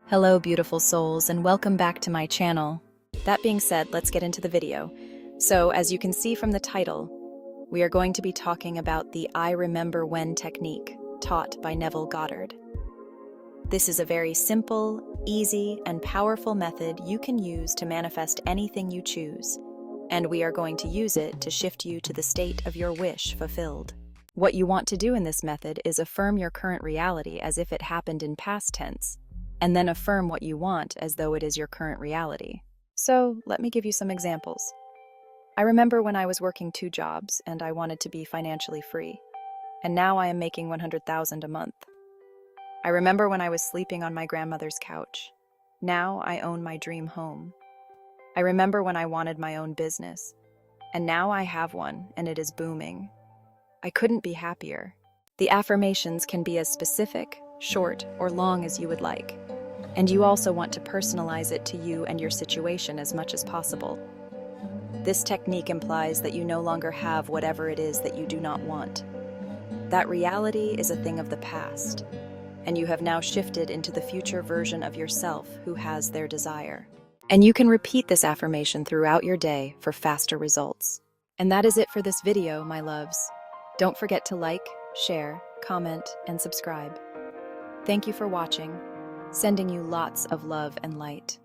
Hello, beautiful souls, and welcome back to my channel. That being said, let's get into the video. So, as you can see from the title, we are going to be talking about the I Remember When technique, taught by Neville Goddard. This is a very simple, easy, and powerful method you can use to manifest anything you choose, and we are going to use it to shift you to the state of your wish fulfilled. What you want to do in this method is affirm your current reality as if it happened in past tense, and then affirm what you want as though it is your current reality. So, let me give you some examples. I remember when I was working 2 jobs and I wanted to be financially free, and now I am making $100,000 a month. I remember when I was sleeping on my grandmother's couch. Now I own my dream home. I remember when I wanted my own business, and now I have one and it is booming. I couldn't be happier. The affirmations can be as specific, short, or long as you would like. And you also want to personalize it to you and your situation as much as possible. This technique implies that you no longer have whatever it is that you do not want. That reality is a thing of the past, and you have now shifted into the future version of yourself who has their desire. And you can repeat this affirmation throughout your day for faster results. And that is it for this video, my loves. Don't forget to like, share, comment, and subscribe. Thank you for watching. Sending you lots of love and light.